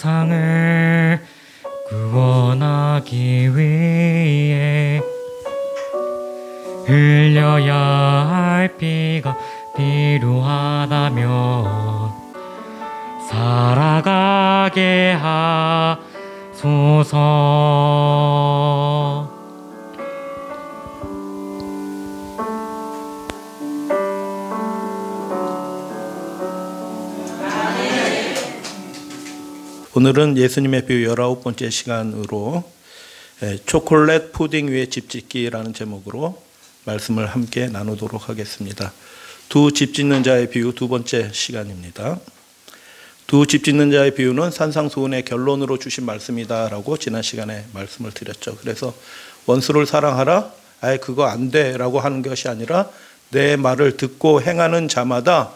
세상을 구원하기 위해 흘려야 할 피가 필요하다면 살아가게 하소서. 오늘은 예수님의 비유 19번째 시간으로 초콜릿 푸딩 위에 집 짓기라는 제목으로 말씀을 함께 나누도록 하겠습니다. 두 집 짓는 자의 비유 두 번째 시간입니다. 두 집 짓는 자의 비유는 산상수훈의 결론으로 주신 말씀이다라고 지난 시간에 말씀을 드렸죠. 그래서 원수를 사랑하라, 아예 그거 안 돼라고 하는 것이 아니라 내 말을 듣고 행하는 자마다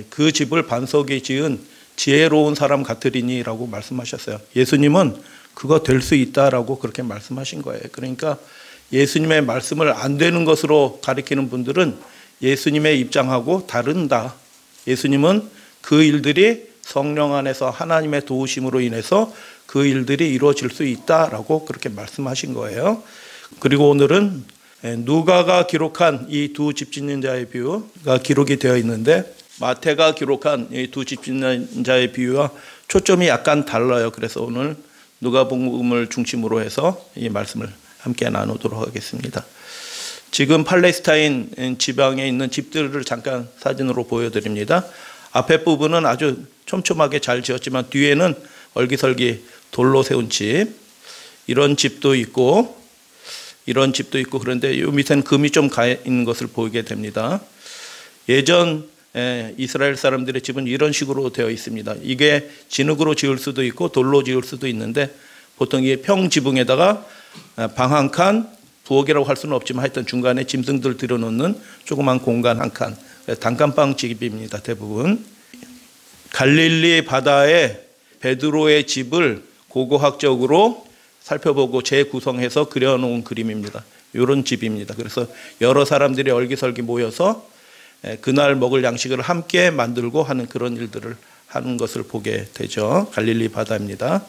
그 집을 반석에 지은 지혜로운 사람 같으리니라고 말씀하셨어요. 예수님은 그거 될 수 있다라고 그렇게 말씀하신 거예요. 그러니까 예수님의 말씀을 안 되는 것으로 가리키는 분들은 예수님의 입장하고 다른다. 예수님은 그 일들이 성령 안에서 하나님의 도우심으로 인해서 그 일들이 이루어질 수 있다라고 그렇게 말씀하신 거예요. 그리고 오늘은 누가가 기록한 이 두 집 짓는 자의 비유가 기록이 되어 있는데 마태가 기록한 이 두 집 짓는 자의 비유와 초점이 약간 달라요. 그래서 오늘 누가복음을 중심으로 해서 이 말씀을 함께 나누도록 하겠습니다. 지금 팔레스타인 지방에 있는 집들을 잠깐 사진으로 보여드립니다. 앞에 부분은 아주 촘촘하게 잘 지었지만 뒤에는 얼기설기 돌로 세운 집, 이런 집도 있고 이런 집도 있고, 그런데 이 밑에는 금이 좀 가 있는 것을 보이게 됩니다. 예전 이스라엘 사람들의 집은 이런 식으로 되어 있습니다. 이게 진흙으로 지을 수도 있고 돌로 지을 수도 있는데 보통 이게 평지붕에다가 방 한 칸, 부엌이라고 할 수는 없지만 하여튼 중간에 짐승들 들여놓는 조그만 공간 한 칸, 단칸방 집입니다. 대부분. 갈릴리 바다에 베드로의 집을 고고학적으로 살펴보고 재구성해서 그려놓은 그림입니다. 이런 집입니다. 그래서 여러 사람들이 얼기설기 모여서 그날 먹을 양식을 함께 만들고 하는 그런 일들을 하는 것을 보게 되죠. 갈릴리 바다입니다.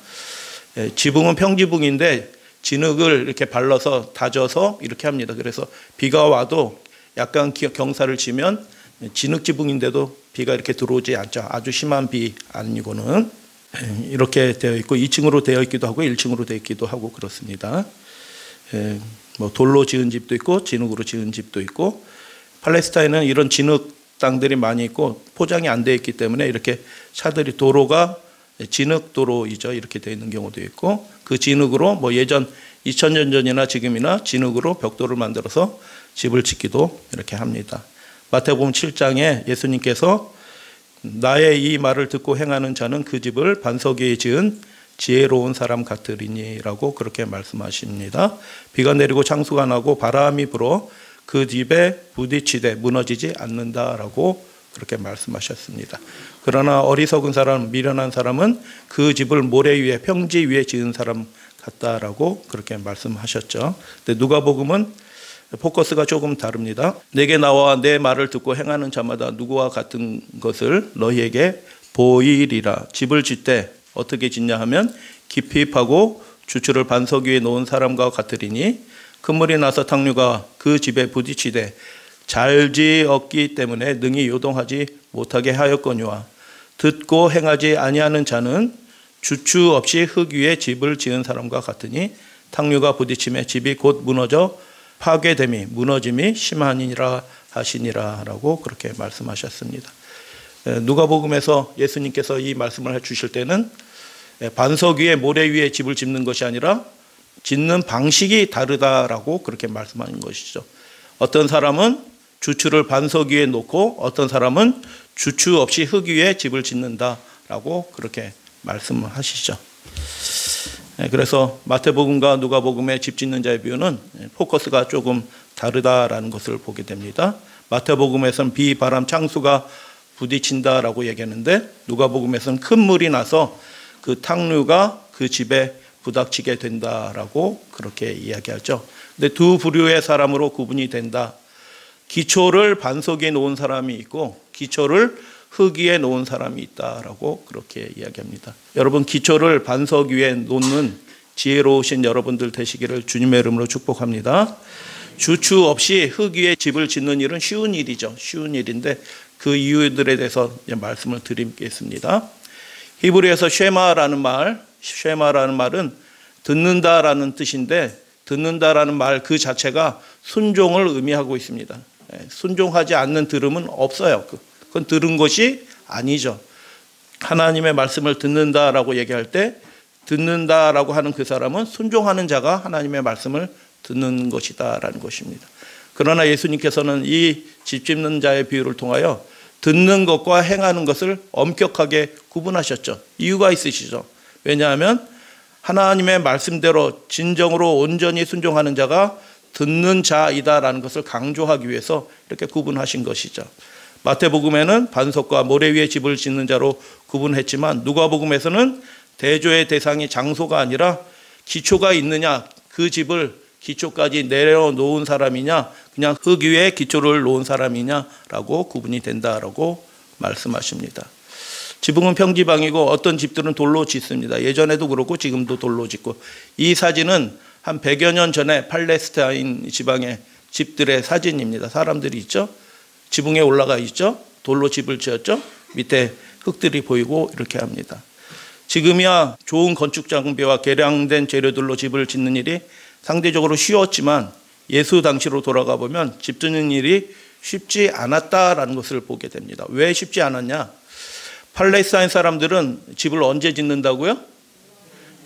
지붕은 평지붕인데 진흙을 이렇게 발라서 다져서 이렇게 합니다. 그래서 비가 와도 약간 경사를 치면 진흙 지붕인데도 비가 이렇게 들어오지 않죠. 아주 심한 비 아니고는. 이렇게 되어 있고 2층으로 되어 있기도 하고 1층으로 되어 있기도 하고 그렇습니다. 뭐 돌로 지은 집도 있고 진흙으로 지은 집도 있고, 팔레스타인은 이런 진흙 땅들이 많이 있고 포장이 안 되어 있기 때문에 이렇게 차들이, 도로가 진흙 도로이죠. 이렇게 되어 있는 경우도 있고, 그 진흙으로 뭐 예전 2000년 전이나 지금이나 진흙으로 벽돌을 만들어서 집을 짓기도 이렇게 합니다. 마태복음 7장에 예수님께서 나의 이 말을 듣고 행하는 자는 그 집을 반석 위에 지은 지혜로운 사람 같으리니라고 그렇게 말씀하십니다. 비가 내리고 창수가 나고 바람이 불어 그 집에 부딪히되 무너지지 않는다라고 그렇게 말씀하셨습니다. 그러나 어리석은 사람, 미련한 사람은 그 집을 모래 위에, 평지 위에 지은 사람 같다라고 그렇게 말씀하셨죠. 근데 누가복음은 포커스가 조금 다릅니다. 내게 나와 내 말을 듣고 행하는 자마다 누구와 같은 것을 너희에게 보이리라. 집을 짓되 어떻게 짓냐 하면 깊이 파고 주추를 반석 위에 놓은 사람과 같으리니 큰 물이 나서 탕류가 그 집에 부딪히되 잘 지었기 때문에 능히 요동하지 못하게 하였거니와 듣고 행하지 아니하는 자는 주추 없이 흙 위에 집을 지은 사람과 같으니 탕류가 부딪힘에 집이 곧 무너져 파괴됨이 무너짐이 심하니라 하시니라라고 그렇게 말씀하셨습니다. 누가복음에서 예수님께서 이 말씀을 해주실 때는 반석 위에 모래 위에 집을 짓는 것이 아니라 짓는 방식이 다르다라고 그렇게 말씀하는 것이죠. 어떤 사람은 주추를 반석 위에 놓고 어떤 사람은 주추 없이 흙 위에 집을 짓는다라고 그렇게 말씀을 하시죠. 그래서 마태복음과 누가복음의 집 짓는 자의 비유는 포커스가 조금 다르다라는 것을 보게 됩니다. 마태복음에서는 비, 바람, 창수가 부딪힌다라고 얘기하는데 누가복음에서는 큰 물이 나서 그 탕류가 그 집에 부닥치게 된다라고 그렇게 이야기하죠. 근데 두 부류의 사람으로 구분이 된다. 기초를 반석에 놓은 사람이 있고 기초를 흙 위에 놓은 사람이 있다라고 그렇게 이야기합니다. 여러분, 기초를 반석 위에 놓는 지혜로우신 여러분들 되시기를 주님의 이름으로 축복합니다. 주추 없이 흙 위에 집을 짓는 일은 쉬운 일이죠. 쉬운 일인데 그 이유들에 대해서 말씀을 드리겠습니다. 히브리어에서 쉐마라는 말은 듣는다라는 뜻인데, 듣는다라는 말 그 자체가 순종을 의미하고 있습니다. 순종하지 않는 들음은 없어요. 그건 들은 것이 아니죠. 하나님의 말씀을 듣는다라고 얘기할 때 듣는다라고 하는 그 사람은 순종하는 자가 하나님의 말씀을 듣는 것이다라는 것입니다. 그러나 예수님께서는 이 집 짓는 자의 비유를 통하여 듣는 것과 행하는 것을 엄격하게 구분하셨죠. 이유가 있으시죠. 왜냐하면 하나님의 말씀대로 진정으로 온전히 순종하는 자가 듣는 자이다라는 것을 강조하기 위해서 이렇게 구분하신 것이죠. 마태복음에는 반석과 모래 위에 집을 짓는 자로 구분했지만 누가복음에서는 대조의 대상이 장소가 아니라 기초가 있느냐, 그 집을 기초까지 내려놓은 사람이냐, 그냥 흙 위에 기초를 놓은 사람이냐라고 구분이 된다라고 말씀하십니다. 지붕은 평지방이고 어떤 집들은 돌로 짓습니다. 예전에도 그렇고 지금도 돌로 짓고, 이 사진은 한 100여 년 전에 팔레스타인 지방의 집들의 사진입니다. 사람들이 있죠. 지붕에 올라가 있죠. 돌로 집을 지었죠. 밑에 흙들이 보이고 이렇게 합니다. 지금이야 좋은 건축 장비와 개량된 재료들로 집을 짓는 일이 상대적으로 쉬웠지만 예수 당시로 돌아가 보면 집 짓는 일이 쉽지 않았다라는 것을 보게 됩니다. 왜 쉽지 않았냐? 팔레스타인 사람들은 집을 언제 짓는다고요?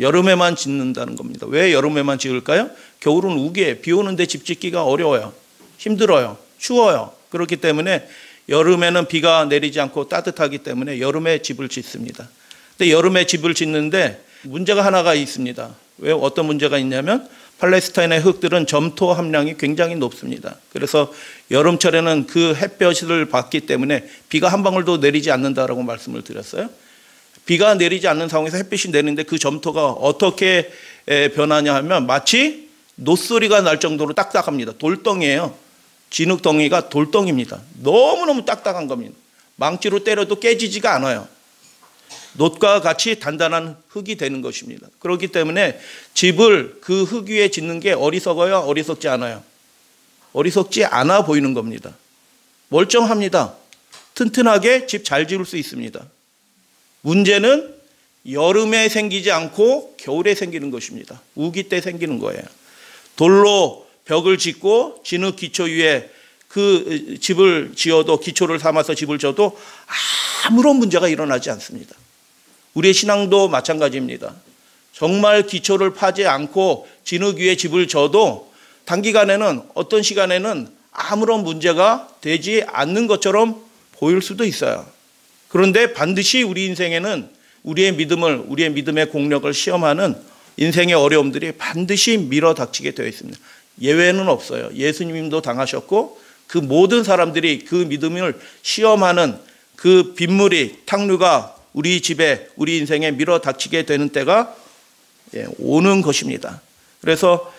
여름에만 짓는다는 겁니다. 왜 여름에만 지을까요? 겨울은 우기에 비 오는데 집 짓기가 어려워요. 힘들어요. 추워요. 그렇기 때문에 여름에는 비가 내리지 않고 따뜻하기 때문에 여름에 집을 짓습니다. 근데 여름에 집을 짓는데 문제가 하나가 있습니다. 왜 어떤 문제가 있냐면 팔레스타인의 흙들은 점토 함량이 굉장히 높습니다. 그래서 여름철에는 그 햇볕을 받기 때문에 비가 한 방울도 내리지 않는다라고 말씀을 드렸어요. 비가 내리지 않는 상황에서 햇빛이 내리는데 그 점토가 어떻게 변하냐 하면 마치 노소리가 날 정도로 딱딱합니다. 돌덩이에요. 진흙덩이가 돌덩이입니다. 너무너무 딱딱한 겁니다. 망치로 때려도 깨지지가 않아요. 놋과 같이 단단한 흙이 되는 것입니다. 그렇기 때문에 집을 그 흙 위에 짓는 게 어리석어요? 어리석지 않아요? 어리석지 않아 보이는 겁니다. 멀쩡합니다. 튼튼하게 집 잘 지을 수 있습니다. 문제는 여름에 생기지 않고 겨울에 생기는 것입니다. 우기 때 생기는 거예요. 돌로 벽을 짓고 진흙 기초 위에 그 집을 지어도, 기초를 삼아서 집을 지어도 아무런 문제가 일어나지 않습니다. 우리의 신앙도 마찬가지입니다. 정말 기초를 파지 않고 진흙 위에 집을 져도 단기간에는, 어떤 시간에는 아무런 문제가 되지 않는 것처럼 보일 수도 있어요. 그런데 반드시 우리 인생에는 우리의 믿음의 공력을 시험하는 인생의 어려움들이 반드시 밀어닥치게 되어 있습니다. 예외는 없어요. 예수님도 당하셨고 그 모든 사람들이 그 믿음을 시험하는 그 빗물이, 탕류가 우리 집에, 우리 인생에 밀어닥치게 되는 때가 오는 것입니다. 그래서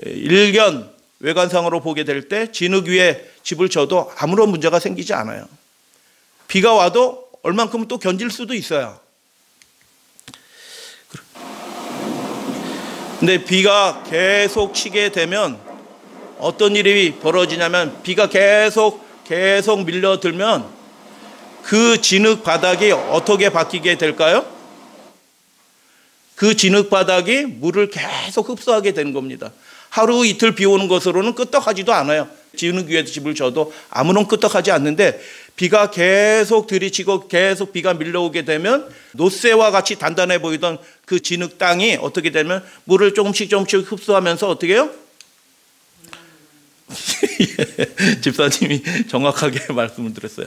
일견 외관상으로 보게 될 때 진흙 위에 집을 져도 아무런 문제가 생기지 않아요. 비가 와도 얼만큼은 또 견딜 수도 있어요. 근데 비가 계속 치게 되면 어떤 일이 벌어지냐면, 비가 계속 밀려들면 그 진흙 바닥이 어떻게 바뀌게 될까요? 그 진흙 바닥이 물을 계속 흡수하게 되는 겁니다. 하루 이틀 비 오는 것으로는 끄떡하지도 않아요. 진흙 위에 집을 져도 아무런 끄떡하지 않는데, 비가 계속 들이치고 계속 비가 밀려오게 되면 놋새와 같이 단단해 보이던 그 진흙 땅이 어떻게 되면 물을 조금씩 흡수하면서 어떻게 해요? 집사님이 정확하게 말씀을 드렸어요.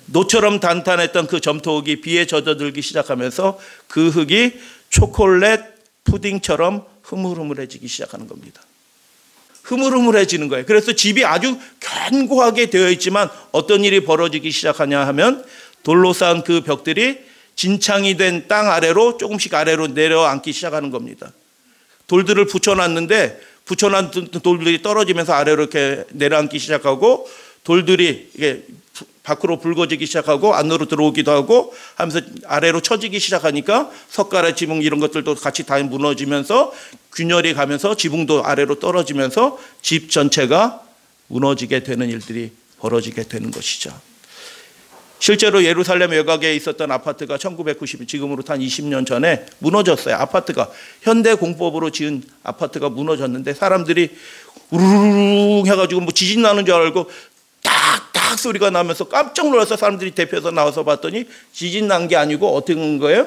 노처럼 단단했던 그 점토흙이 비에 젖어들기 시작하면서 그 흙이 초콜릿 푸딩처럼 흐물흐물해지기 시작하는 겁니다. 흐물흐물해지는 거예요. 그래서 집이 아주 견고하게 되어 있지만 어떤 일이 벌어지기 시작하냐 하면 돌로 쌓은 그 벽들이 진창이 된 땅 아래로 조금씩 아래로 내려앉기 시작하는 겁니다. 돌들을 붙여놨는데 붙여놨던 돌들이 떨어지면서 아래로 이렇게 내려앉기 시작하고, 돌들이 이게 밖으로 붉어지기 시작하고 안으로 들어오기도 하고 하면서 아래로 처지기 시작하니까 석가래 지붕 이런 것들도 같이 다 무너지면서 균열이 가면서 지붕도 아래로 떨어지면서 집 전체가 무너지게 되는 일들이 벌어지게 되는 것이죠. 실제로 예루살렘 외곽에 있었던 아파트가 1990, 지금으로부터 한 20년 전에 무너졌어요. 아파트가 현대 공법으로 지은 아파트가 무너졌는데 사람들이 우르르르 해가지고 뭐 지진 나는 줄 알고 딱딱 소리가 나면서 깜짝 놀라서 사람들이 대피해서 나와서 봤더니 지진 난 게 아니고 어떻게 된 거예요?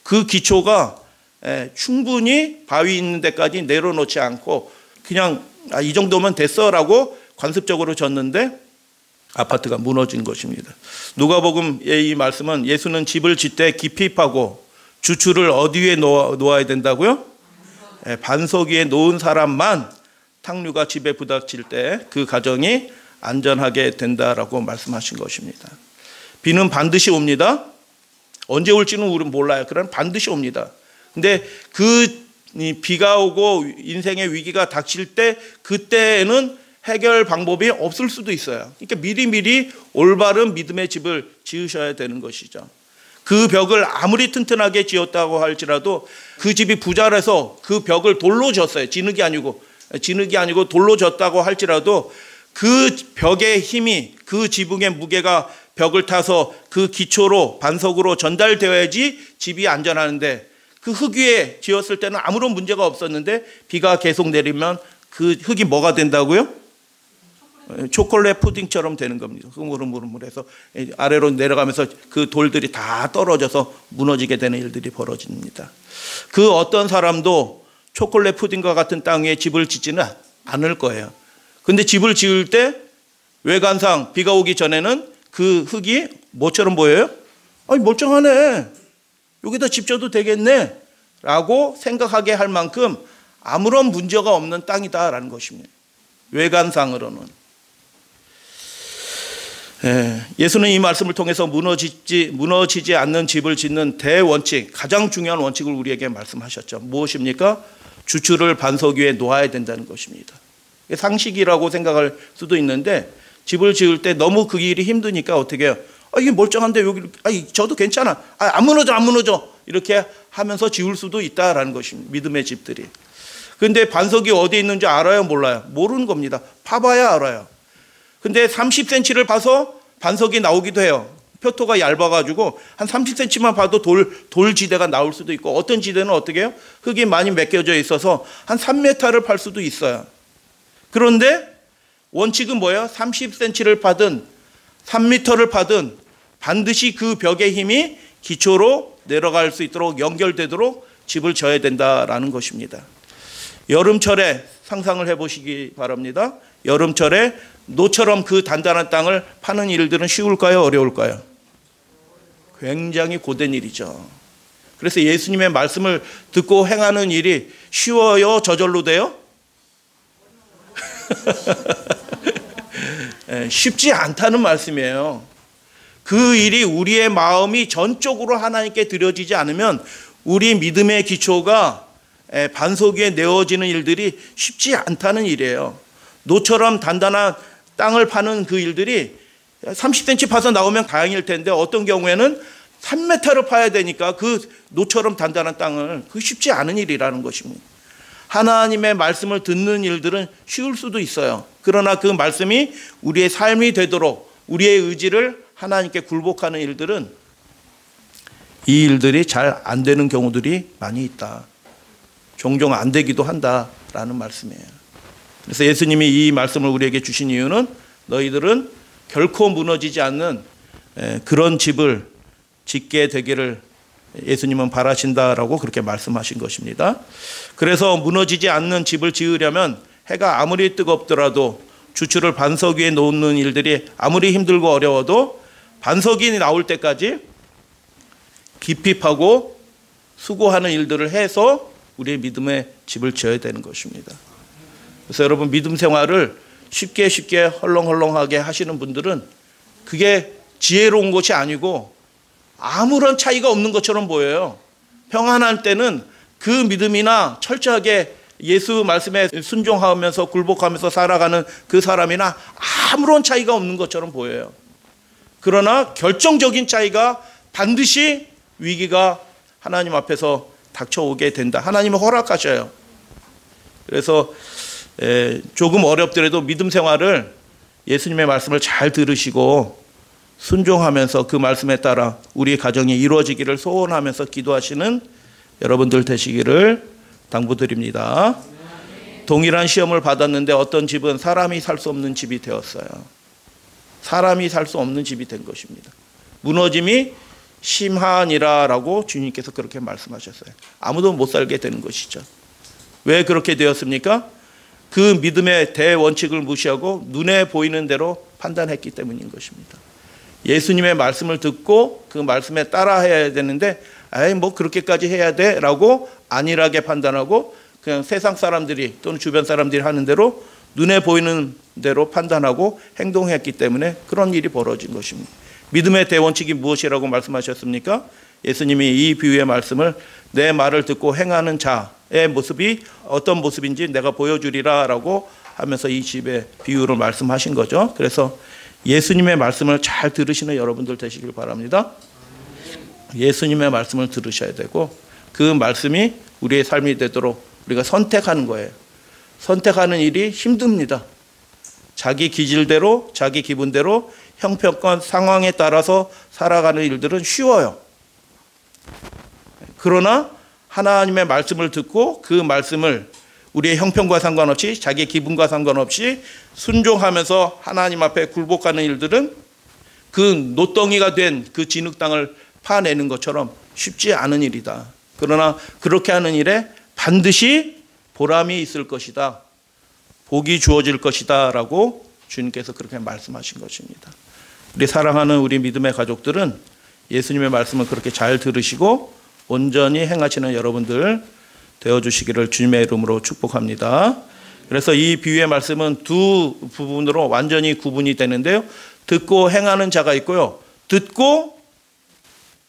그 기초가 충분히 바위 있는 데까지 내려놓지 않고 그냥 이 정도면 됐어라고 관습적으로 졌는데 아파트가 무너진 것입니다. 누가복음의 이 말씀은 예수는 집을 짓되 깊이 파고 주추를 어디에 놓아야 된다고요? 반석 위에 놓은 사람만 탕류가 집에 부닥칠 때 그 가정이 안전하게 된다라고 말씀하신 것입니다. 비는 반드시 옵니다. 언제 올지는 우리는 몰라요. 그러나 반드시 옵니다. 근데 그 비가 오고 인생의 위기가 닥칠 때 그때에는 해결 방법이 없을 수도 있어요. 그러니까 미리미리 올바른 믿음의 집을 지으셔야 되는 것이죠. 그 벽을 아무리 튼튼하게 지었다고 할지라도 그 집이 부자라서 그 벽을 돌로 졌어요. 진흙이 아니고 돌로 졌다고 할지라도 그 벽의 힘이 그 지붕의 무게가 벽을 타서 그 기초로 반석으로 전달되어야지 집이 안전하는데 그 흙 위에 지었을 때는 아무런 문제가 없었는데 비가 계속 내리면 그 흙이 뭐가 된다고요? 초콜릿 푸딩처럼 되는 겁니다. 흐물흐물해서 아래로 내려가면서 그 돌들이 다 떨어져서 무너지게 되는 일들이 벌어집니다. 그 어떤 사람도 초콜릿 푸딩과 같은 땅에 집을 짓지는 않을 거예요. 근데 집을 지을 때 외관상 비가 오기 전에는 그 흙이 뭐처럼 보여요? 아니 멀쩡하네. 여기다 집 지어도 되겠네. 라고 생각하게 할 만큼 아무런 문제가 없는 땅이다라는 것입니다. 외관상으로는. 예수는 이 말씀을 통해서 무너지지 않는 집을 짓는 대원칙, 가장 중요한 원칙을 우리에게 말씀하셨죠. 무엇입니까? 주추를 반석 위에 놓아야 된다는 것입니다. 상식이라고 생각할 수도 있는데 집을 지을 때 너무 그 일이 힘드니까 어떻게 해요? 이게 멀쩡한데 여기 저도 괜찮아. 안 무너져. 이렇게 하면서 지을 수도 있다라는 것입니다. 믿음의 집들이. 근데 반석이 어디 있는지 알아요? 몰라요? 모르는 겁니다. 파봐야 알아요. 근데 30cm를 파서 반석이 나오기도 해요. 표토가 얇아가지고 한 30cm만 봐도 돌 지대가 나올 수도 있고 어떤 지대는 어떻게 해요? 흙이 많이 맡겨져 있어서 한 3m를 팔 수도 있어요. 그런데 원칙은 뭐예요? 30cm를 파든 3m를 파든 반드시 그 벽의 힘이 기초로 내려갈 수 있도록 연결되도록 집을 져야 된다라는 것입니다. 여름철에 상상을 해보시기 바랍니다. 여름철에 노처럼 그 단단한 땅을 파는 일들은 쉬울까요? 어려울까요? 굉장히 고된 일이죠. 그래서 예수님의 말씀을 듣고 행하는 일이 쉬워요? 저절로 돼요? 쉽지 않다는 말씀이에요. 그 일이 우리의 마음이 전적으로 하나님께 드려지지 않으면 우리 믿음의 기초가 반석 위에 내어지는 일들이 쉽지 않다는 일이에요. 노처럼 단단한 땅을 파는 그 일들이 30cm 파서 나오면 다행일 텐데 어떤 경우에는 3m를 파야 되니까 그 노처럼 단단한 땅을 그 쉽지 않은 일이라는 것입니다. 하나님의 말씀을 듣는 일들은 쉬울 수도 있어요. 그러나 그 말씀이 우리의 삶이 되도록 우리의 의지를 하나님께 굴복하는 일들은 이 일들이 잘 안 되는 경우들이 많이 있다. 종종 안 되기도 한다라는 말씀이에요. 그래서 예수님이 이 말씀을 우리에게 주신 이유는 너희들은 결코 무너지지 않는 그런 집을 짓게 되기를 예수님은 바라신다라고 그렇게 말씀하신 것입니다. 그래서 무너지지 않는 집을 지으려면 해가 아무리 뜨겁더라도 주추를 반석 위에 놓는 일들이 아무리 힘들고 어려워도 반석이 나올 때까지 깊이 파고 수고하는 일들을 해서 우리의 믿음의 집을 지어야 되는 것입니다. 그래서 여러분 믿음 생활을 쉽게 헐렁헐렁하게 하시는 분들은 그게 지혜로운 것이 아니고 아무런 차이가 없는 것처럼 보여요. 평안할 때는 그 믿음이나 철저하게 예수 말씀에 순종하면서 굴복하면서 살아가는 그 사람이나 아무런 차이가 없는 것처럼 보여요. 그러나 결정적인 차이가 반드시 위기가 하나님 앞에서 닥쳐오게 된다. 하나님은 허락하셔요. 그래서 조금 어렵더라도 믿음 생활을 예수님의 말씀을 잘 들으시고 순종하면서 그 말씀에 따라 우리 가정이 이루어지기를 소원하면서 기도하시는 여러분들 되시기를 당부드립니다. 동일한 시험을 받았는데 어떤 집은 사람이 살 수 없는 집이 되었어요. 사람이 살 수 없는 집이 된 것입니다. 무너짐이 심하니라라고 주님께서 그렇게 말씀하셨어요. 아무도 못 살게 되는 것이죠. 왜 그렇게 되었습니까? 그 믿음의 대원칙을 무시하고 눈에 보이는 대로 판단했기 때문인 것입니다. 예수님의 말씀을 듣고 그 말씀에 따라해야 되는데 뭐 그렇게까지 해야 돼 라고 안일하게 판단하고 그냥 세상 사람들이 또는 주변 사람들이 하는 대로 눈에 보이는 대로 판단하고 행동했기 때문에 그런 일이 벌어진 것입니다. 믿음의 대원칙이 무엇이라고 말씀하셨습니까? 예수님이 이 비유의 말씀을 내 말을 듣고 행하는 자의 모습이 어떤 모습인지 내가 보여주리라 라고 하면서 이 집의 비유를 말씀하신 거죠. 그래서 예수님의 말씀을 잘 들으시는 여러분들 되시길 바랍니다. 예수님의 말씀을 들으셔야 되고 그 말씀이 우리의 삶이 되도록 우리가 선택하는 거예요. 선택하는 일이 힘듭니다. 자기 기질대로 자기 기분대로 형편권 상황에 따라서 살아가는 일들은 쉬워요. 그러나 하나님의 말씀을 듣고 그 말씀을 우리의 형편과 상관없이 자기 기분과 상관없이 순종하면서 하나님 앞에 굴복하는 일들은 그 노덩이가 된 그 진흙 땅을 파내는 것처럼 쉽지 않은 일이다. 그러나 그렇게 하는 일에 반드시 보람이 있을 것이다. 복이 주어질 것이다 라고 주님께서 그렇게 말씀하신 것입니다. 우리 사랑하는 우리 믿음의 가족들은 예수님의 말씀을 그렇게 잘 들으시고 온전히 행하시는 여러분들 되어주시기를 주님의 이름으로 축복합니다. 그래서 이 비유의 말씀은 두 부분으로 완전히 구분이 되는데요. 듣고 행하는 자가 있고요. 듣고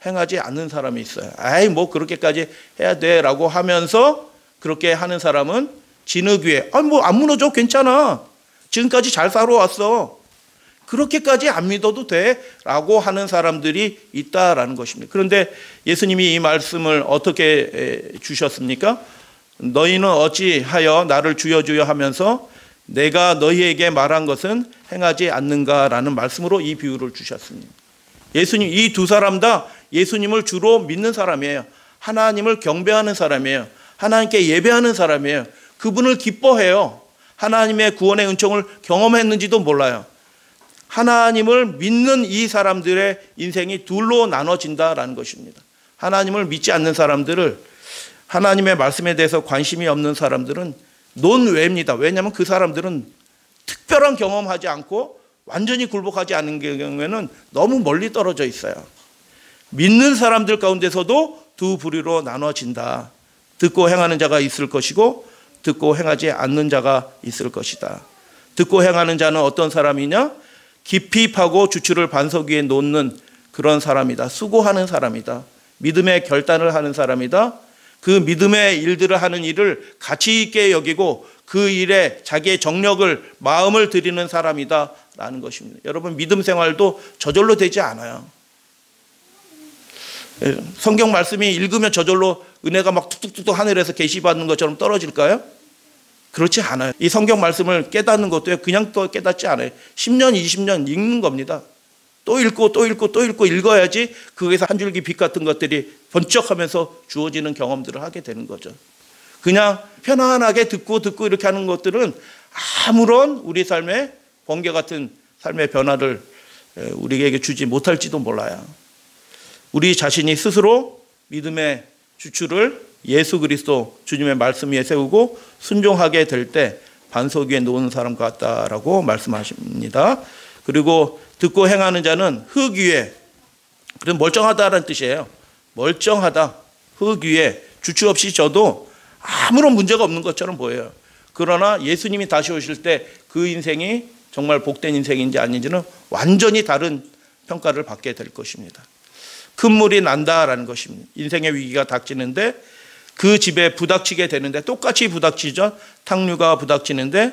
행하지 않는 사람이 있어요. 뭐 그렇게까지 해야 돼 라고 하면서 그렇게 하는 사람은 진흙 위에 뭐 안 무너져 괜찮아. 지금까지 잘 살아왔어. 그렇게까지 안 믿어도 돼 라고 하는 사람들이 있다라는 것입니다. 그런데 예수님이 이 말씀을 어떻게 주셨습니까? 너희는 어찌하여 나를 주여 주여 하면서 내가 너희에게 말한 것은 행하지 않는가라는 말씀으로 이 비유를 주셨습니다. 예수님, 이 두 사람 다 예수님을 주로 믿는 사람이에요. 하나님을 경배하는 사람이에요. 하나님께 예배하는 사람이에요. 그분을 기뻐해요. 하나님의 구원의 은총을 경험했는지도 몰라요. 하나님을 믿는 이 사람들의 인생이 둘로 나눠진다라는 것입니다. 하나님을 믿지 않는 사람들을, 하나님의 말씀에 대해서 관심이 없는 사람들은 논외입니다. 왜냐하면 그 사람들은 특별한 경험하지 않고 완전히 굴복하지 않은 경우에는 너무 멀리 떨어져 있어요. 믿는 사람들 가운데서도 두 부류로 나눠진다. 듣고 행하는 자가 있을 것이고 듣고 행하지 않는 자가 있을 것이다. 듣고 행하는 자는 어떤 사람이냐? 깊이 파고 주추를 반석 위에 놓는 그런 사람이다. 수고하는 사람이다. 믿음의 결단을 하는 사람이다. 그 믿음의 일들을 하는 일을 가치 있게 여기고 그 일에 자기의 정력을, 마음을 들이는 사람이다 라는 것입니다. 여러분, 믿음 생활도 저절로 되지 않아요. 성경 말씀이 읽으면 저절로 은혜가 막 툭툭툭 하늘에서 계시받는 것처럼 떨어질까요? 그렇지 않아요. 이 성경 말씀을 깨닫는 것도 그냥 또 깨닫지 않아요. 10년, 20년 읽는 겁니다. 또 읽고 또 읽고 또 읽고 읽어야지 거기서 한 줄기 빛 같은 것들이 번쩍하면서 주어지는 경험들을 하게 되는 거죠. 그냥 편안하게 듣고 이렇게 하는 것들은 아무런 우리 삶의 번개 같은 삶의 변화를 우리에게 주지 못할지도 몰라요. 우리 자신이 스스로 믿음의 주추를 예수 그리스도 주님의 말씀 위에 세우고 순종하게 될 때 반석 위에 놓은 사람 같다라고 말씀하십니다. 그리고 듣고 행하는 자는 흙 위에, 그럼 멀쩡하다라는 뜻이에요. 멀쩡하다. 흙 위에 주추 없이 져도 아무런 문제가 없는 것처럼 보여요. 그러나 예수님이 다시 오실 때 그 인생이 정말 복된 인생인지 아닌지는 완전히 다른 평가를 받게 될 것입니다. 큰 물이 난다라는 것입니다. 인생의 위기가 닥치는데 그 집에 부닥치게 되는데 똑같이 부닥치죠. 탕류가 부닥치는데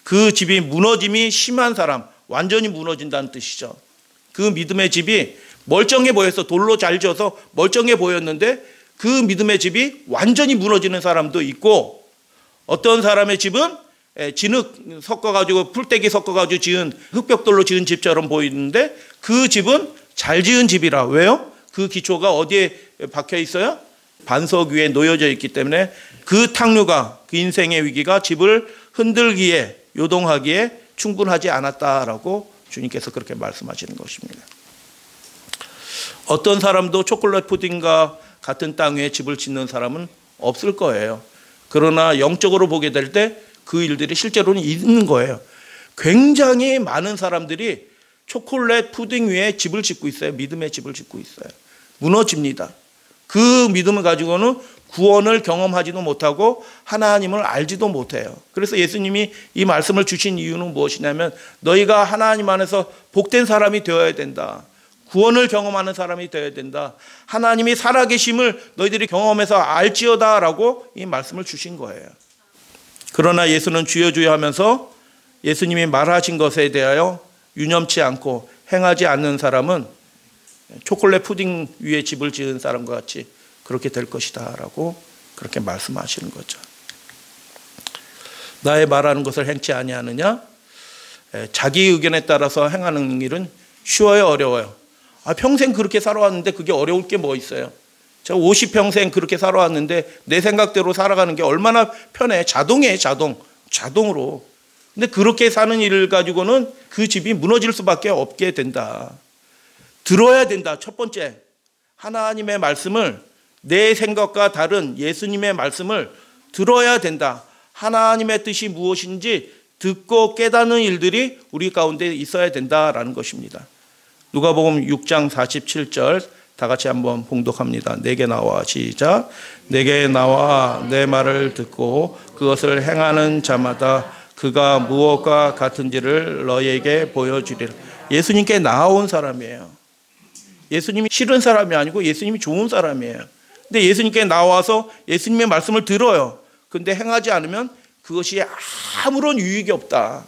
그 집이 무너짐이 심한 사람, 완전히 무너진다는 뜻이죠. 그 믿음의 집이 멀쩡해 보여서 돌로 잘 지어서 멀쩡해 보였는데 그 믿음의 집이 완전히 무너지는 사람도 있고, 어떤 사람의 집은 진흙 섞어가지고 풀떼기 섞어가지고 지은 흙벽돌로 지은 집처럼 보이는데 그 집은 잘 지은 집이라. 왜요? 그 기초가 어디에 박혀 있어요? 반석 위에 놓여져 있기 때문에 그 탕류가, 그 인생의 위기가 집을 흔들기에, 요동하기에 충분하지 않았다라고 주님께서 그렇게 말씀하시는 것입니다. 어떤 사람도 초콜릿 푸딩과 같은 땅 위에 집을 짓는 사람은 없을 거예요. 그러나 영적으로 보게 될 때 그 일들이 실제로는 있는 거예요. 굉장히 많은 사람들이 초콜릿 푸딩 위에 집을 짓고 있어요. 믿음의 집을 짓고 있어요. 무너집니다. 그 믿음을 가지고는 구원을 경험하지도 못하고 하나님을 알지도 못해요. 그래서 예수님이 이 말씀을 주신 이유는 무엇이냐면 너희가 하나님 안에서 복된 사람이 되어야 된다. 구원을 경험하는 사람이 되어야 된다. 하나님이 살아계심을 너희들이 경험해서 알지어다라고 이 말씀을 주신 거예요. 그러나 예수는 주여 주여 하면서 예수님이 말하신 것에 대하여 유념치 않고 행하지 않는 사람은 초콜릿 푸딩 위에 집을 지은 사람과 같이 그렇게 될 것이다 라고 그렇게 말씀하시는 거죠. 나의 말하는 것을 행치 아니하느냐? 자기 의견에 따라서 행하는 일은 쉬워요, 어려워요? 평생 그렇게 살아왔는데 그게 어려울 게 뭐 있어요? 제가 50평생 그렇게 살아왔는데 내 생각대로 살아가는 게 얼마나 편해. 자동이에요, 자동으로. 근데 그렇게 사는 일을 가지고는 그 집이 무너질 수밖에 없게 된다. 들어야 된다. 첫 번째, 하나님의 말씀을, 내 생각과 다른 예수님의 말씀을 들어야 된다. 하나님의 뜻이 무엇인지 듣고 깨닫는 일들이 우리 가운데 있어야 된다라는 것입니다. 누가복음 6장 47절 다 같이 한번 봉독합니다. 내게 나와, 시작. 내게 나와 내 말을 듣고 그것을 행하는 자마다 그가 무엇과 같은지를 너희에게 보여주리라. 예수님께 나아온 사람이에요. 예수님이 싫은 사람이 아니고 예수님이 좋은 사람이에요. 근데 예수님께 나와서 예수님의 말씀을 들어요. 근데 행하지 않으면 그것이 아무런 유익이 없다.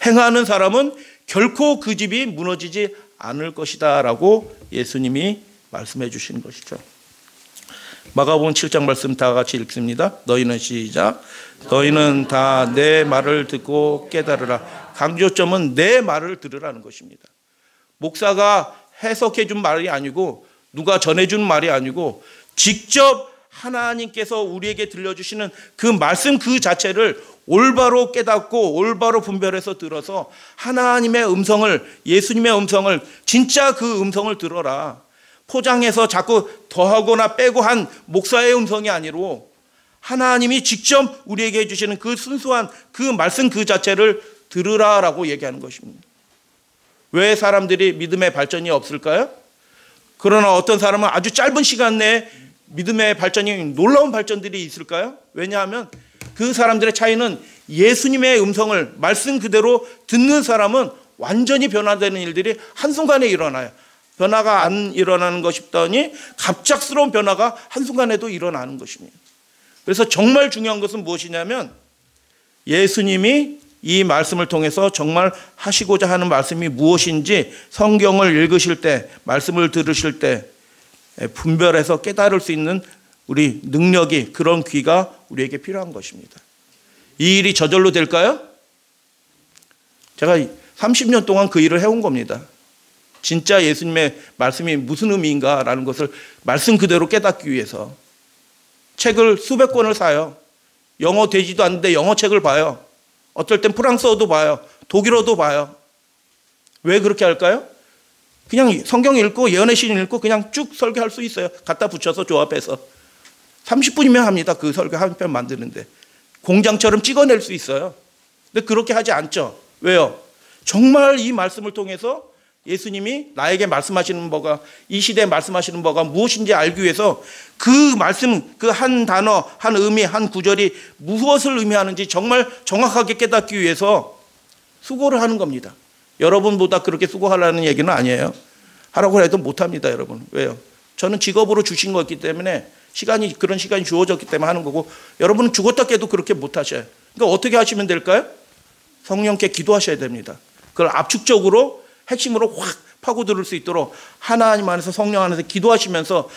행하는 사람은 결코 그 집이 무너지지 않을 것이다 라고 예수님이 말씀해 주시는 것이죠. 마가복음 7장 말씀 다 같이 읽습니다. 너희는, 시작. 너희는 다 내 말을 듣고 깨달으라. 강조점은 내 말을 들으라는 것입니다. 목사가 해석해 준 말이 아니고 누가 전해 준 말이 아니고 직접 하나님께서 우리에게 들려주시는 그 말씀 그 자체를 올바로 깨닫고 올바로 분별해서 들어서 하나님의 음성을, 예수님의 음성을, 진짜 그 음성을 들어라. 포장해서 자꾸 더하거나 빼고 한 목사의 음성이 아니로 하나님이 직접 우리에게 해주시는 그 순수한 그 말씀 그 자체를 들으라라고 얘기하는 것입니다. 왜 사람들이 믿음의 발전이 없을까요? 그러나 어떤 사람은 아주 짧은 시간 내에 믿음의 발전이, 놀라운 발전들이 있을까요? 왜냐하면 그 사람들의 차이는 예수님의 음성을 말씀 그대로 듣는 사람은 완전히 변화되는 일들이 한순간에 일어나요. 변화가 안 일어나는 것 싶더니 갑작스러운 변화가 한순간에도 일어나는 것입니다. 그래서 정말 중요한 것은 무엇이냐면 예수님이 이 말씀을 통해서 정말 하시고자 하는 말씀이 무엇인지 성경을 읽으실 때, 말씀을 들으실 때 분별해서 깨달을 수 있는 우리 능력이, 그런 귀가 우리에게 필요한 것입니다. 이 일이 저절로 될까요? 제가 30년 동안 그 일을 해온 겁니다. 진짜 예수님의 말씀이 무슨 의미인가라는 것을 말씀 그대로 깨닫기 위해서 책을 수백 권을 사요. 영어 되지도 않는데 영어 책을 봐요. 어떨 땐 프랑스어도 봐요. 독일어도 봐요. 왜 그렇게 할까요? 그냥 성경 읽고 예언의 신 읽고 그냥 쭉 설교할 수 있어요. 갖다 붙여서 조합해서 30분이면 합니다. 그 설교 한 편 만드는데 공장처럼 찍어낼 수 있어요. 근데 그렇게 하지 않죠. 왜요? 정말 이 말씀을 통해서 예수님이 나에게 말씀하시는 바가, 이 시대에 말씀하시는 바가 무엇인지 알기 위해서 그 말씀, 그 한 단어, 한 의미, 한 구절이 무엇을 의미하는지 정말 정확하게 깨닫기 위해서 수고를 하는 겁니다. 여러분보다 그렇게 수고하라는 얘기는 아니에요. 하라고 해도 못합니다, 여러분. 왜요? 저는 직업으로 주신 거기 때문에 그런 시간이 주어졌기 때문에 하는 거고, 여러분은 죽었다 깨도 그렇게 못하셔요. 그러니까 어떻게 하시면 될까요? 성령께 기도하셔야 됩니다. 그걸 압축적으로 핵심으로 확 파고들을 수 있도록 하나님 안에서 성령 안에서 기도하시면서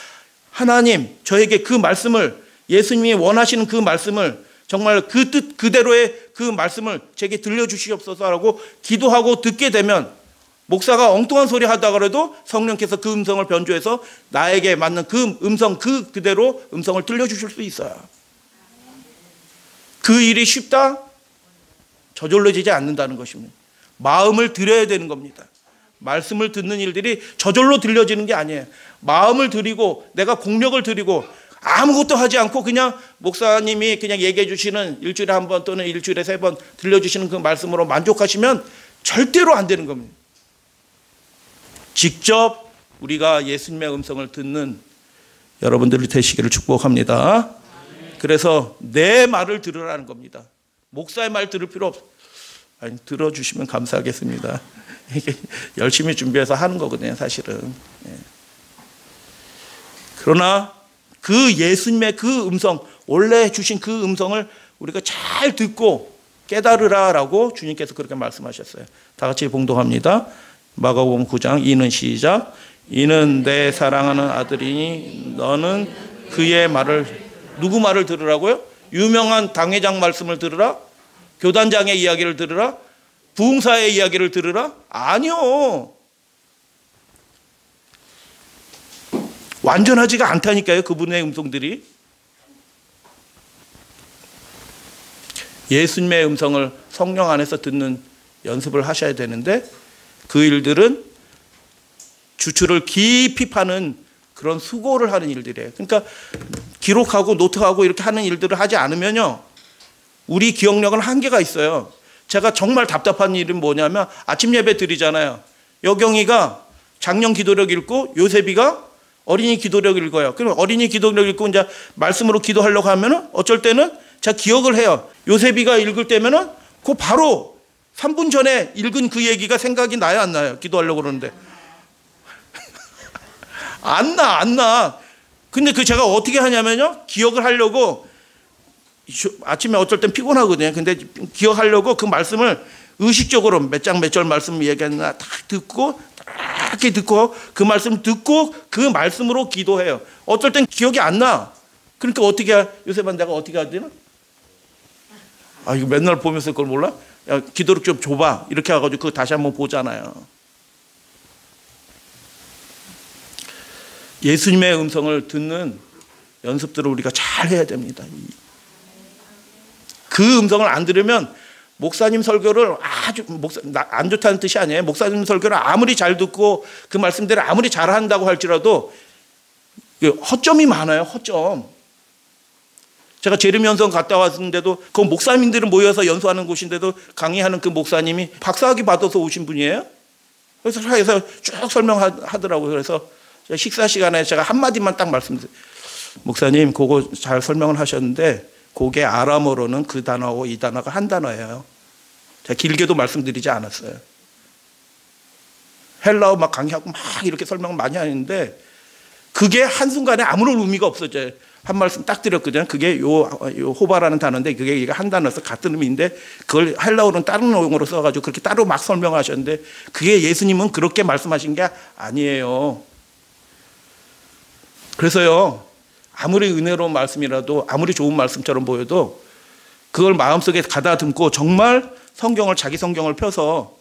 하나님 저에게 그 말씀을 예수님이 원하시는 그 말씀을 정말 그 뜻 그대로의 그 말씀을 제게 들려주시옵소서라고 기도하고 듣게 되면 목사가 엉뚱한 소리 하다가 그래도 성령께서 그 음성을 변조해서 나에게 맞는 그 음성 그대로 음성을 들려주실 수 있어요. 그 일이 쉽다? 저절로지지 않는다는 것입니다. 마음을 들여야 되는 겁니다. 말씀을 듣는 일들이 저절로 들려지는 게 아니에요. 마음을 들이고 내가 공력을 들이고 아무것도 하지 않고 그냥 목사님이 그냥 얘기해 주시는 일주일에 한 번 또는 일주일에 3번 들려주시는 그 말씀으로 만족하시면 절대로 안 되는 겁니다. 직접 우리가 예수님의 음성을 듣는 여러분들이 되시기를 축복합니다. 그래서 내 말을 들으라는 겁니다. 목사의 말 들을 필요 없어요. 아니, 들어주시면 감사하겠습니다. 이게 열심히 준비해서 하는 거거든요, 사실은. 그러나 그 예수님의 그 음성, 원래 주신 그 음성을 우리가 잘 듣고 깨달으라라고 주님께서 그렇게 말씀하셨어요. 다 같이 봉독합니다. 마가복음 9장 2는 시작. 이는 내 사랑하는 아들이니 너는 그의 말을, 누구 말을 들으라고요? 유명한 당회장 말씀을 들으라? 교단장의 이야기를 들으라? 부흥사의 이야기를 들으라? 아니요. 완전하지가 않다니까요, 그분의 음성들이. 예수님의 음성을 성령 안에서 듣는 연습을 하셔야 되는데 그 일들은 주추를 깊이 파는 그런 수고를 하는 일들이에요. 그러니까 기록하고 노트하고 이렇게 하는 일들을 하지 않으면요, 우리 기억력은 한계가 있어요. 제가 정말 답답한 일은 뭐냐면 아침 예배 드리잖아요. 여경이가 작년 기도력 읽고 요셉이가 어린이 기도력 읽어요. 그럼 어린이 기도력 읽고 이제 말씀으로 기도하려고 하면은 어쩔 때는 제가 기억을 해요. 요셉이가 읽을 때면은 그 바로 3분 전에 읽은 그 얘기가 생각이 나요, 안 나요? 기도하려고 그러는데. 안 나. 근데 그 제가 어떻게 하냐면요, 기억을 하려고 아침에 어쩔 땐 피곤하거든요. 근데 기억하려고 그 말씀을 의식적으로 몇 장 몇 절 말씀 얘기했나 딱 듣고 그 말씀 듣고 그 말씀으로 기도해요. 어떨 땐 기억이 안 나. 그러니까 어떻게 요셉은 내가 어떻게 해야 되나? 아, 이거 맨날 보면서 그걸 몰라? 야, 기도를 좀 줘봐. 이렇게 해가지고 그거 다시 한번 보잖아요. 예수님의 음성을 듣는 연습들을 우리가 잘 해야 됩니다. 그 음성을 안 들으면 목사님 설교를 아주 안 좋다는 뜻이 아니에요. 목사님 설교를 아무리 잘 듣고 그 말씀대로 아무리 잘한다고 할지라도 허점이 많아요. 허점. 제가 재림 연수원 갔다 왔는데도 그 목사님들은 모여서 연수하는 곳인데도 강의하는 그 목사님이 박사학위 받아서 오신 분이에요. 그래서 쭉 설명하더라고요. 그래서 식사 시간에 제가 한마디만 딱 말씀드려요. 목사님 그거 잘 설명을 하셨는데 그게 아람어로는 그 단어하고 이 단어가 한 단어예요. 제가 길게도 말씀드리지 않았어요. 헬라어 막 강의하고 막 이렇게 설명을 많이 하는데 그게 한순간에 아무런 의미가 없어져요. 한 말씀 딱 드렸거든요. 그게 요 호바라는 단어인데 그게 한 단어여서 같은 의미인데 그걸 헬라어로는 다른 용어로 써가지고 그렇게 따로 막 설명하셨는데 그게 예수님은 그렇게 말씀하신 게 아니에요. 그래서요, 아무리 은혜로운 말씀이라도 아무리 좋은 말씀처럼 보여도 그걸 마음속에 가다듬고 정말 자기 성경을 펴서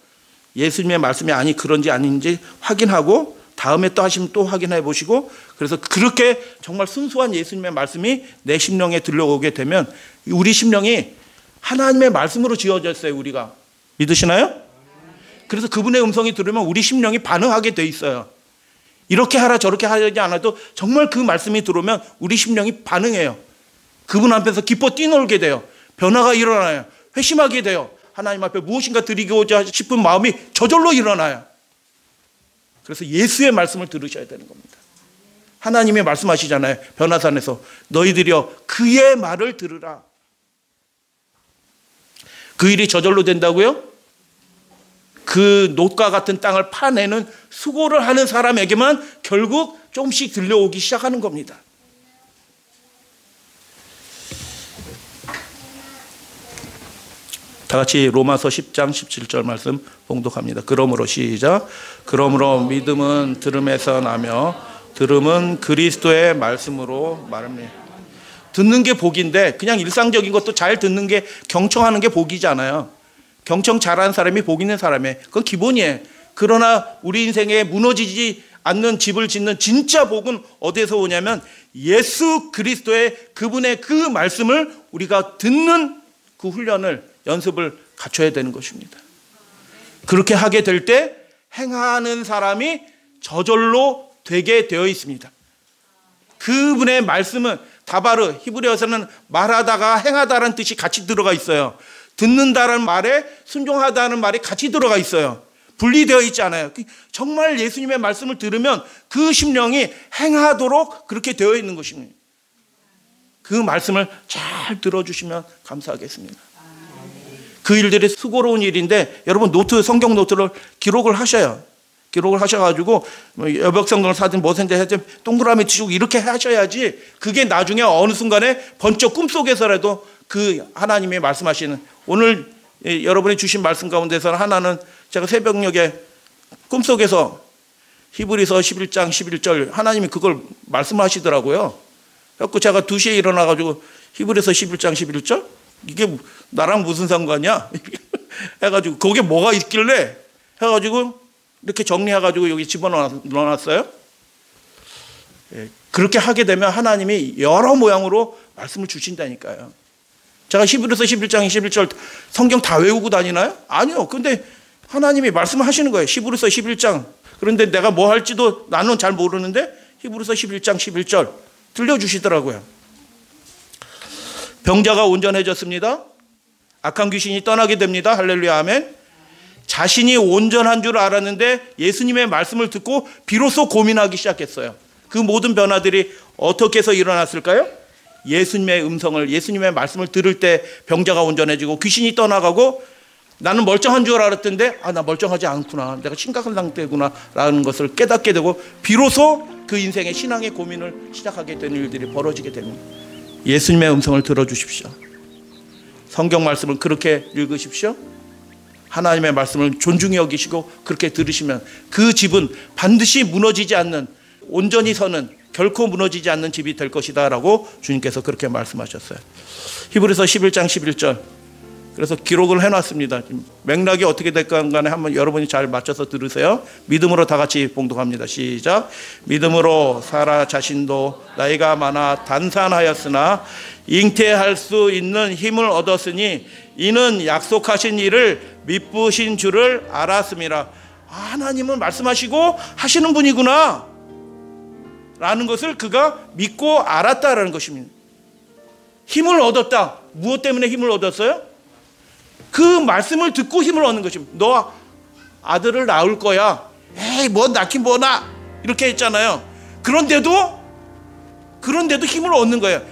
예수님의 말씀이 아니 그런지 아닌지 확인하고 다음에 또 하시면 또 확인해 보시고 그래서 그렇게 정말 순수한 예수님의 말씀이 내 심령에 들려오게 되면 우리 심령이 하나님의 말씀으로 지어졌어요. 우리가 믿으시나요? 그래서 그분의 음성이 들으면 우리 심령이 반응하게 돼 있어요. 이렇게 하라 저렇게 하지 않아도 정말 그 말씀이 들어오면 우리 심령이 반응해요. 그분 앞에서 기뻐 뛰놀게 돼요. 변화가 일어나요. 회심하게 돼요. 하나님 앞에 무엇인가 드리고자 싶은 마음이 저절로 일어나요. 그래서 예수의 말씀을 들으셔야 되는 겁니다. 하나님이 말씀하시잖아요. 변화산에서 너희들이여 그의 말을 들으라. 그 일이 저절로 된다고요? 그 놋과 같은 땅을 파내는 수고를 하는 사람에게만 결국 조금씩 들려오기 시작하는 겁니다. 다 같이 로마서 10장 17절 말씀 봉독합니다. 그러므로 시작. 그러므로 믿음은 들음에서 나며 들음은 그리스도의 말씀으로 말합니다. 듣는 게 복인데 그냥 일상적인 것도 잘 듣는 게 경청하는 게 복이잖아요. 경청 잘하는 사람이 복 있는 사람이에요. 그건 기본이에요. 그러나 우리 인생에 무너지지 않는 집을 짓는 진짜 복은 어디서 오냐면 예수 그리스도의 그분의 그 말씀을 우리가 듣는 그 훈련을 연습을 갖춰야 되는 것입니다. 그렇게 하게 될 때 행하는 사람이 저절로 되게 되어 있습니다. 그분의 말씀은 다바르, 히브리어에서는 말하다가 행하다라는 뜻이 같이 들어가 있어요. 듣는다라는 말에 순종하다는 말이 같이 들어가 있어요. 분리되어 있지 않아요. 정말 예수님의 말씀을 들으면 그 심령이 행하도록 그렇게 되어 있는 것입니다. 그 말씀을 잘 들어주시면 감사하겠습니다. 그 일들이 수고로운 일인데 여러분 성경 노트를 기록을 하셔요. 기록을 하셔가지고 여백성경을 사든 뭐든지 하든 동그라미 치시고 이렇게 하셔야지 그게 나중에 어느 순간에 번쩍 꿈속에서라도 그 하나님이 말씀하시는 오늘 여러분이 주신 말씀 가운데서 하나는 제가 새벽녘에 꿈속에서 히브리서 11장 11절 하나님이 그걸 말씀하시더라고요. 그래서 제가 2시에 일어나가지고 히브리서 11장 11절 이게 나랑 무슨 상관이야? 해가지고 거기에 뭐가 있길래 해가지고 이렇게 정리해가지고 여기 집어넣어놨어요. 그렇게 하게 되면 하나님이 여러 모양으로 말씀을 주신다니까요. 제가 히브리서 11장 11절 성경 다 외우고 다니나요? 아니요. 근데 하나님이 말씀하시는 거예요. 히브리서 11장. 그런데 내가 뭐 할지도 나는 잘 모르는데 히브리서 11장 11절 들려주시더라고요. 병자가 온전해졌습니다. 악한 귀신이 떠나게 됩니다. 할렐루야 아멘. 자신이 온전한 줄 알았는데 예수님의 말씀을 듣고 비로소 고민하기 시작했어요. 그 모든 변화들이 어떻게 해서 일어났을까요? 예수님의 음성을 예수님의 말씀을 들을 때 병자가 온전해지고 귀신이 떠나가고 나는 멀쩡한 줄 알았던데 나 멀쩡하지 않구나. 내가 심각한 상태구나 라는 것을 깨닫게 되고 비로소 그 인생의 신앙의 고민을 시작하게 되는 일들이 벌어지게 됩니다. 예수님의 음성을 들어주십시오. 성경 말씀을 그렇게 읽으십시오. 하나님의 말씀을 존중히 여기시고 그렇게 들으시면 그 집은 반드시 무너지지 않는 온전히 서는 결코 무너지지 않는 집이 될 것이다 라고 주님께서 그렇게 말씀하셨어요. 히브리서 11장 11절 그래서 기록을 해놨습니다. 맥락이 어떻게 될까 간에 한번 여러분이 잘 맞춰서 들으세요. 믿음으로 다 같이 봉독합니다. 시작. 믿음으로 사라 자신도 나이가 많아 단산하였으나 잉태할 수 있는 힘을 얻었으니 이는 약속하신 일을 미쁘신 줄을 알았음이라. 하나님은 말씀하시고 하시는 분이구나 라는 것을 그가 믿고 알았다라는 것입니다. 힘을 얻었다. 무엇 때문에 힘을 얻었어요? 그 말씀을 듣고 힘을 얻는 것입니다. 너 아들을 낳을 거야. 에이 뭐 낳긴 뭐나 이렇게 했잖아요. 그런데도 힘을 얻는 거예요.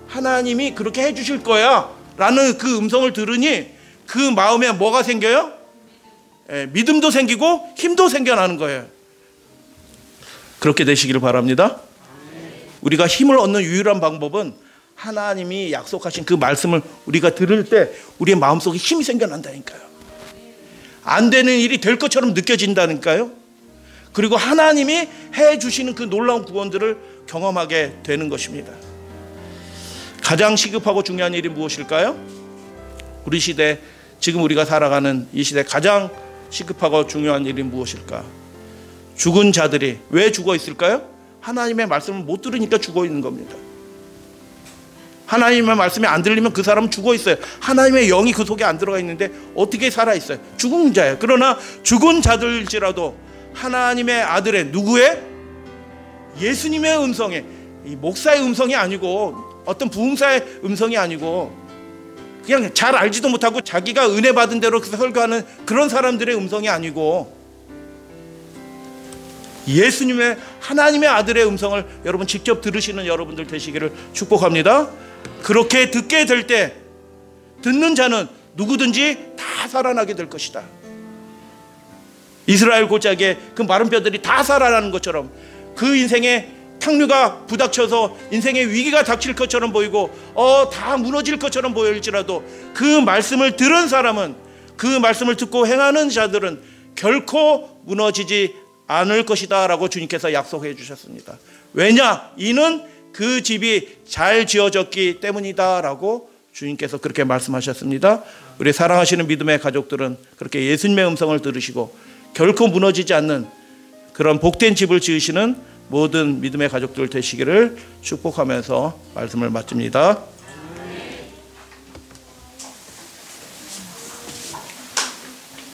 하나님이 그렇게 해주실 거야 라는 그 음성을 들으니 그 마음에 뭐가 생겨요? 믿음도 생기고 힘도 생겨나는 거예요. 그렇게 되시기를 바랍니다. 우리가 힘을 얻는 유일한 방법은 하나님이 약속하신 그 말씀을 우리가 들을 때 우리의 마음속에 힘이 생겨난다니까요. 안 되는 일이 될 것처럼 느껴진다니까요. 그리고 하나님이 해주시는 그 놀라운 구원들을 경험하게 되는 것입니다. 가장 시급하고 중요한 일이 무엇일까요? 우리 시대, 지금 우리가 살아가는 이 시대 가장 시급하고 중요한 일이 무엇일까? 죽은 자들이 왜 죽어 있을까요? 하나님의 말씀을 못 들으니까 죽어 있는 겁니다. 하나님의 말씀이 안 들리면 그 사람은 죽어 있어요. 하나님의 영이 그 속에 안 들어가 있는데 어떻게 살아 있어요? 죽은 자예요. 그러나 죽은 자들일지라도 하나님의 아들의 누구의? 예수님의 음성에, 이 목사의 음성이 아니고 어떤 부흥사의 음성이 아니고 그냥 잘 알지도 못하고 자기가 은혜 받은 대로 설교하는 그런 사람들의 음성이 아니고 예수님의 하나님의 아들의 음성을 여러분 직접 들으시는 여러분들 되시기를 축복합니다. 그렇게 듣게 될 때 듣는 자는 누구든지 다 살아나게 될 것이다. 이스라엘 골짜기에 그 마른 뼈들이 다 살아나는 것처럼 그 인생에 탕류가 부닥쳐서 인생의 위기가 닥칠 것처럼 보이고 다 무너질 것처럼 보일지라도 그 말씀을 들은 사람은, 그 말씀을 듣고 행하는 자들은 결코 무너지지 않을 것이다 라고 주님께서 약속해 주셨습니다. 왜냐? 이는 그 집이 잘 지어졌기 때문이다 라고 주님께서 그렇게 말씀하셨습니다. 우리 사랑하시는 믿음의 가족들은 그렇게 예수님의 음성을 들으시고 결코 무너지지 않는 그런 복된 집을 지으시는 모든 믿음의 가족들 되시기를 축복하면서 말씀을 마칩니다.